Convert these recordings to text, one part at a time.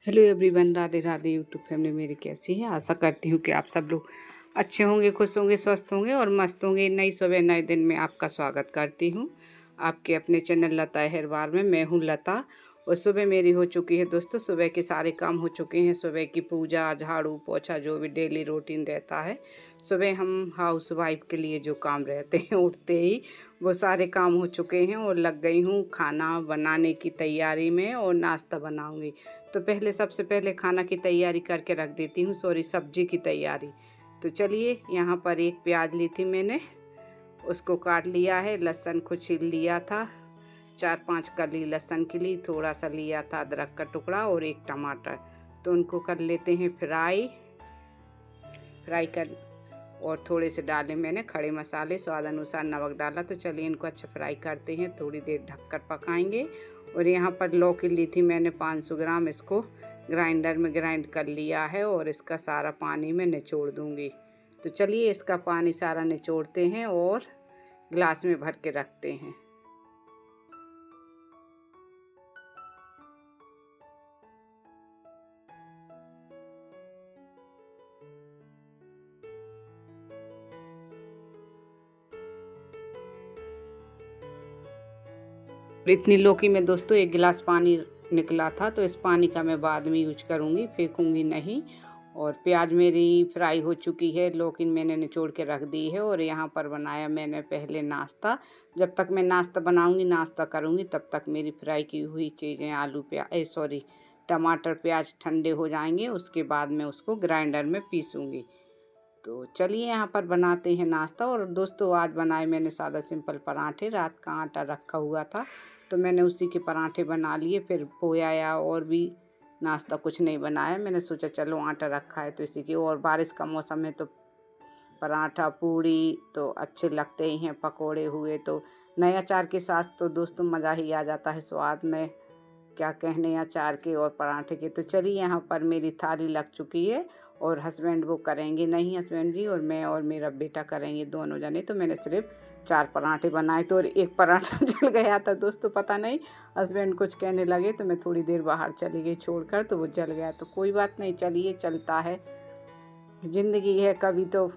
Hello everyone, Radhe Radhe. YouTube family मेरी कैसी है? आशा करती हूँ कि आप सब लोग अच्छे होंगे, खुश होंगे, स्वस्थ होंगे और मस्त होंगे। नई सुबह नए दिन में आपका स्वागत करती हूँ आपके अपने चैनल लता अहरवार में। मैं हूँ लता और सुबह मेरी हो चुकी है दोस्तों। सुबह के सारे काम हो चुके हैं। सुबह की पूजा, झाड़ू पोछा, जो भी डेली रूटीन रहता है सुबह हम हाउस वाइफ के लिए जो काम रहते हैं उठते ही, वो सारे काम हो चुके हैं और लग गई हूँ खाना बनाने की तैयारी में और नाश्ता बनाऊँगी। तो पहले सबसे पहले खाना की तैयारी करके रख देती हूँ, सब्जी की तैयारी। तो चलिए, यहाँ पर एक प्याज ली थी मैंने, उसको काट लिया है। लहसुन को छील लिया था, 4-5 कली लहसुन की ली, थोड़ा सा लिया था अदरक का टुकड़ा और एक टमाटर। तो उनको कर लेते हैं फ्राई कर। और थोड़े से डाले मैंने खड़े मसाले, स्वाद अनुसार नमक डाला। तो चलिए इनको अच्छा फ्राई करते हैं, थोड़ी देर ढककर पकाएंगे। और यहाँ पर लौकी ली थी मैंने 500 ग्राम, इसको ग्राइंडर में ग्राइंड कर लिया है और इसका सारा पानी मैं निचोड़ दूँगी। तो चलिए इसका पानी सारा निचोड़ते हैं और ग्लास में भर के रखते हैं। इतनी लौकी में दोस्तों 1 गिलास पानी निकला था, तो इस पानी का मैं बाद में यूज करूँगी, फेंकूँगी नहीं। और प्याज मेरी फ्राई हो चुकी है, लौकी मैंने निचोड़ के रख दी है। और यहाँ पर बनाया मैंने पहले नाश्ता। जब तक मैं नाश्ता बनाऊँगी, नाश्ता करूँगी, तब तक मेरी फ्राई की हुई चीज़ें टमाटर प्याज ठंडे हो जाएंगे। उसके बाद मैं उसको ग्राइंडर में पीसूँगी। तो चलिए यहाँ पर बनाते हैं नाश्ता। और दोस्तों आज बनाए मैंने सादा सिंपल पराठे। रात का आटा रखा हुआ था तो मैंने उसी के पराठे बना लिए। फिर पोया या और भी नाश्ता कुछ नहीं बनाया। मैंने सोचा चलो आटा रखा है तो इसी की। और बारिश का मौसम है तो पराठा पूड़ी तो अच्छे लगते ही हैं। पकोड़े हुए तो नए अचार के साथ तो दोस्तों मज़ा ही आ जाता है स्वाद में, क्या कहने अचार के और पराठे के। तो चलिए यहाँ पर मेरी थाली लग चुकी है और हस्बैंड वो करेंगे नहीं, हस्बैंड जी और मैं और मेरा बेटा करेंगे दोनों जने। तो मैंने सिर्फ 4 पराठे बनाए तो और एक पराठा जल गया था दोस्तों, पता नहीं हस्बैंड कुछ कहने लगे तो मैं थोड़ी देर बाहर चली गई छोड़कर, तो वो जल गया। तो कोई बात नहीं, चलिए चलता है, ज़िंदगी है। कभी तो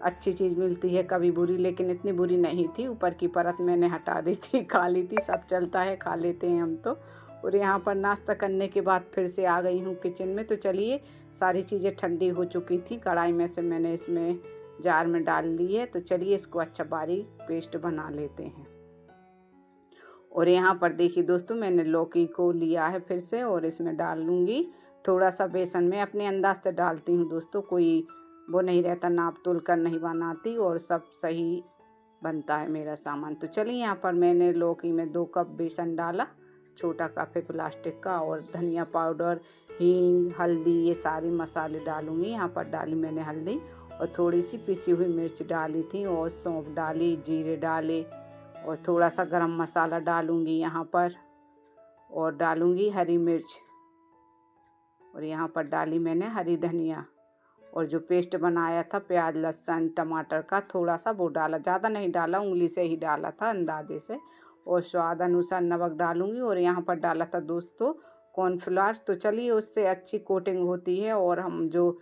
अच्छी चीज़ मिलती है, कभी बुरी, लेकिन इतनी बुरी नहीं थी। ऊपर की परत मैंने हटा दी थी, खा ली थी। सब चलता है, खा लेते हैं हम तो। और यहाँ पर नाश्ता करने के बाद फिर से आ गई हूँ किचन में। तो चलिए, सारी चीज़ें ठंडी हो चुकी थी, कढ़ाई में से मैंने इसमें जार में डाल ली है। तो चलिए इसको अच्छा बारीक पेस्ट बना लेते हैं। और यहाँ पर देखिए दोस्तों, मैंने लौकी को लिया है फिर से और इसमें डाल लूँगी थोड़ा सा बेसन। मैं अपने अंदाज से डालती हूँ दोस्तों, कोई वो नहीं रहता, नाप तोल कर नहीं बनाती और सब सही बनता है मेरा सामान। तो चलिए यहाँ पर मैंने लौकी में 2 कप बेसन डाला, छोटा कप है प्लास्टिक का। और धनिया पाउडर, हींग, हल्दी, ये सारे मसाले डालूँगी। यहाँ पर डाली मैंने हल्दी और थोड़ी सी पिसी हुई मिर्च डाली थी और सौंफ डाली, जीरे डाले और थोड़ा सा गरम मसाला डालूँगी यहाँ पर। और डालूँगी हरी मिर्च और यहाँ पर डाली मैंने हरी धनिया। और जो पेस्ट बनाया था प्याज लहसुन टमाटर का, थोड़ा सा वो डाला, ज़्यादा नहीं डाला, उंगली से ही डाला था अंदाजे से। और स्वाद अनुसार नमक डालूँगी। और यहाँ पर डाला था दोस्तों कॉर्नफ्लावर। तो चलिए उससे अच्छी कोटिंग होती है और हम जो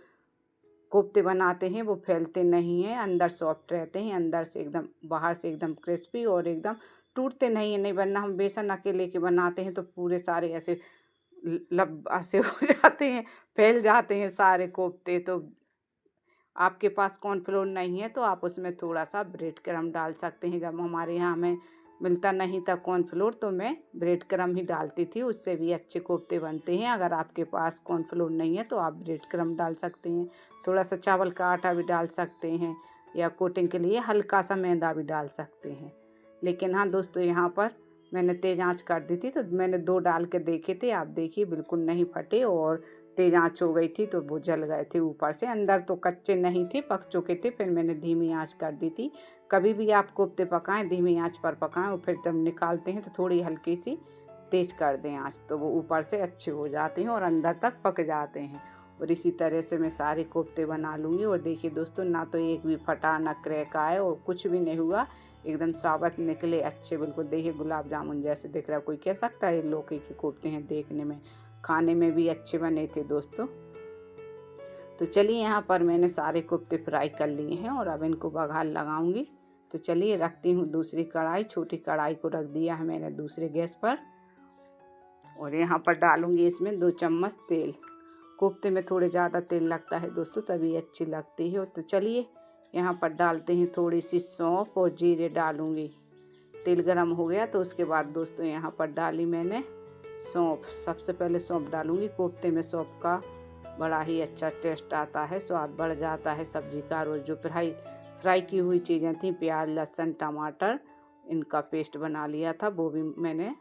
कोफ्ते बनाते हैं वो फैलते नहीं हैं, अंदर सॉफ्ट रहते हैं, अंदर से एकदम, बाहर से एकदम क्रिस्पी और एकदम टूटते नहीं हैं। नहीं वरना हम बेसन अकेले के बनाते हैं तो पूरे सारे ऐसे लब्बा से हो जाते हैं, फैल जाते हैं सारे कोफ्ते। तो आपके पास कॉर्नफ्लोर नहीं है तो आप उसमें थोड़ा सा ब्रेड क्रम्ब डाल सकते हैं। जब हमारे यहाँ हमें मिलता नहीं था कॉर्नफ्लोर तो मैं ब्रेड क्रम्ब ही डालती थी, उससे भी अच्छे कोफ्ते बनते हैं। अगर आपके पास कॉर्नफ्लोर नहीं है तो आप ब्रेड क्रम्ब डाल सकते हैं। थोड़ा सा चावल का आटा भी डाल सकते हैं या कोटिंग के लिए हल्का सा मैदा भी डाल सकते हैं। लेकिन हाँ दोस्तों, यहाँ पर मैंने तेज़ आंच कर दी थी तो मैंने 2 डाल के देखे थे, आप देखिए बिल्कुल नहीं फटे और तेज़ आंच हो गई थी तो वो जल गए थे ऊपर से। अंदर तो कच्चे नहीं थे, पक चुके थे। फिर मैंने धीमी आंच कर दी थी। कभी भी आप कोफ्ते पकाएं धीमी आंच पर पकाएं और फिर जब निकालते हैं तो थोड़ी हल्की सी तेज़ कर दें आंच, तो वो ऊपर से अच्छे हो जाते हैं और अंदर तक पक जाते हैं। और इसी तरह से मैं सारे कोफ्ते बना लूँगी। और देखिए दोस्तों, ना तो एक भी फटा ना क्रैक आए और कुछ भी नहीं हुआ, एकदम साबुत निकले अच्छे बिल्कुल। देखिए गुलाब जामुन जैसे दिख रहा है। कोई कह सकता है लौकी के कोफ्ते हैं देखने में, खाने में भी अच्छे बने थे दोस्तों। तो चलिए यहाँ पर मैंने सारे कोफ्ते फ्राई कर लिए हैं और अब इनको बघार लगाऊंगी। तो चलिए रखती हूँ दूसरी कढ़ाई। छोटी कढ़ाई को रख दिया है मैंने दूसरे गैस पर और यहाँ पर डालूंगी इसमें 2 चम्मच तेल। कोफ्ते में थोड़े ज़्यादा तेल लगता है दोस्तों, तभी अच्छी लगती है। तो चलिए यहाँ पर डालते हैं थोड़ी सी सौंफ और जीरे डालूंगी। तेल गरम हो गया तो उसके बाद दोस्तों यहाँ पर डाली मैंने सौंफ। सबसे पहले सौंफ डालूंगी। कोफ्ते में सौंफ का बड़ा ही अच्छा टेस्ट आता है, स्वाद बढ़ जाता है सब्जी का। और जो फ्राई की हुई चीज़ें थी, प्याज लहसुन टमाटर, इनका पेस्ट बना लिया था, वो भी मैंने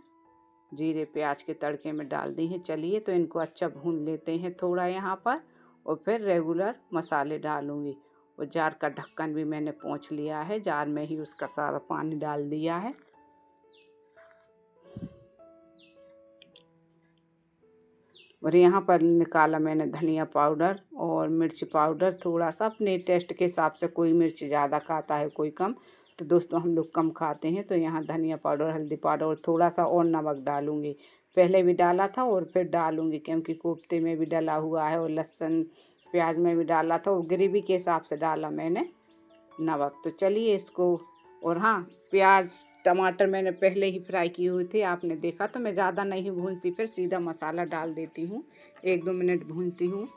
जीरे प्याज के तड़के में डाल दी है। चलिए तो इनको अच्छा भून लेते हैं थोड़ा यहाँ पर और फिर रेगुलर मसाले डालूंगी। और जार का ढक्कन भी मैंने पोंछ लिया है, जार में ही उसका सारा पानी डाल दिया है। और यहाँ पर निकाला मैंने धनिया पाउडर और मिर्च पाउडर थोड़ा सा, अपने टेस्ट के हिसाब से। कोई मिर्च ज़्यादा खाता है कोई कम, तो दोस्तों हम लोग कम खाते हैं। तो यहाँ धनिया पाउडर, हल्दी पाउडर और थोड़ा सा और नमक डालूँगी। पहले भी डाला था और फिर डालूँगी क्योंकि कोफ्ते में भी डाला हुआ है और लहसुन प्याज में भी डाला था और ग्रेवी के हिसाब से डाला मैंने नमक। तो चलिए इसको, और हाँ प्याज टमाटर मैंने पहले ही फ्राई की हुई थी, आपने देखा। तो मैं ज़्यादा नहीं भूनती, फिर सीधा मसाला डाल देती हूँ। 1-2 मिनट भूनती हूँ,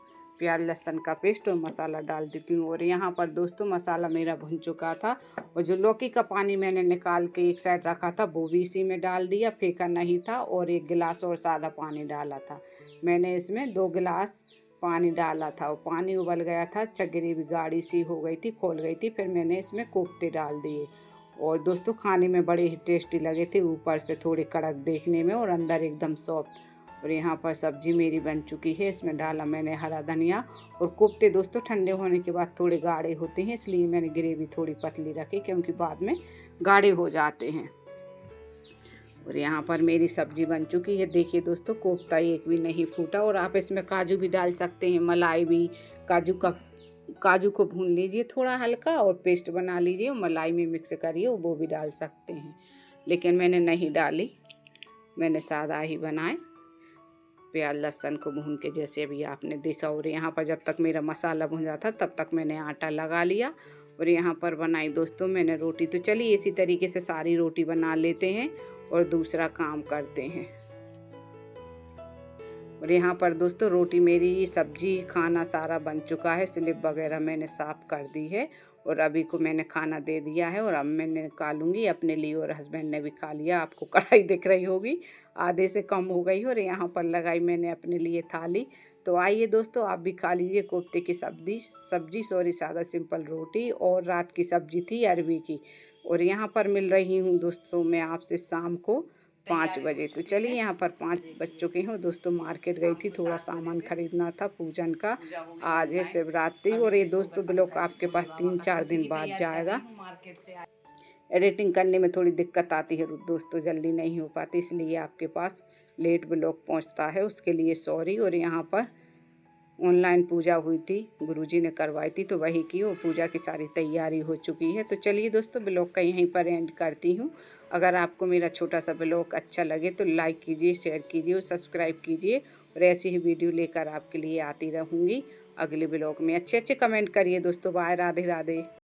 प्याज लहसुन का पेस्ट और मसाला डाल देती हूँ। और यहाँ पर दोस्तों मसाला मेरा भुन चुका था और जो लौकी का पानी मैंने निकाल के एक साइड रखा था वो भी इसी में डाल दिया, फेंका नहीं था। और 1 गिलास और सादा पानी डाला था मैंने, इसमें 2 गिलास पानी डाला था और पानी उबल गया था। ग्रेवी गाढ़ी सी हो गई थी, खोल गई थी। फिर मैंने इसमें कोफ्ते डाल दिए और दोस्तों खाने में बड़े ही टेस्टी लगे थे, ऊपर से थोड़े कड़क देखने में और अंदर एकदम सॉफ्ट। और यहाँ पर सब्जी मेरी बन चुकी है। इसमें डाला मैंने हरा धनिया। और कोफ्ते दोस्तों ठंडे होने के बाद थोड़े गाढ़े होते हैं, इसलिए मैंने ग्रेवी थोड़ी पतली रखी क्योंकि बाद में गाढ़े हो जाते हैं। और यहाँ पर मेरी सब्जी बन चुकी है। देखिए दोस्तों कोफ्ता एक भी नहीं फूटा। और आप इसमें काजू भी डाल सकते हैं, मलाई भी। काजू को भून लीजिए थोड़ा हल्का और पेस्ट बना लीजिए और मलाई में मिक्स करिए, वो भी डाल सकते हैं, लेकिन मैंने नहीं डाली, मैंने सादा ही बनाए प्याज लहसुन को भून के, जैसे अभी आपने देखा। और यहाँ पर जब तक मेरा मसाला भुन जाता तब तक मैंने आटा लगा लिया और यहाँ पर बनाई दोस्तों मैंने रोटी। तो चलिए इसी तरीके से सारी रोटी बना लेते हैं और दूसरा काम करते हैं। और यहाँ पर दोस्तों रोटी मेरी, सब्जी खाना सारा बन चुका है, स्लिप वगैरह मैंने साफ़ कर दी है और अभी को मैंने खाना दे दिया है। और अब मैंने निकालूंगी अपने लिए और हस्बैंड ने भी खा लिया। आपको कढ़ाई दिख रही होगी, आधे से कम हो गई। और यहाँ पर लगाई मैंने अपने लिए थाली। तो आइए दोस्तों आप भी खा लीजिए कोफ्ते की सब्जी सादा सिंपल रोटी। और रात की सब्जी थी अरबी की। और यहाँ पर मिल रही हूँ दोस्तों मैं आपसे शाम को 5 बजे। तो चलिए यहाँ पर 5 बज चुके हैं। दोस्तों मार्केट गई थी, थोड़ा सामान खरीदना था पूजन का। आज है शिवरात्रि और ये दोस्तों ब्लॉग आपके पास 3-4 दिन बाद जाएगा। एडिटिंग करने में थोड़ी दिक्कत आती है दोस्तों, जल्दी नहीं हो पाती, इसलिए आपके पास लेट ब्लॉग पहुंचता है, उसके लिए सॉरी। और यहाँ पर ऑनलाइन पूजा हुई थी, गुरुजी ने करवाई थी, तो वही की वो पूजा की सारी तैयारी हो चुकी है। तो चलिए दोस्तों ब्लॉग का यहीं पर एंड करती हूँ। अगर आपको मेरा छोटा सा ब्लॉग अच्छा लगे तो लाइक कीजिए, शेयर कीजिए और सब्सक्राइब कीजिए। और ऐसी ही वीडियो लेकर आपके लिए आती रहूँगी अगले ब्लॉग में। अच्छे अच्छे कमेंट करिए दोस्तों। बाय, राधे राधे।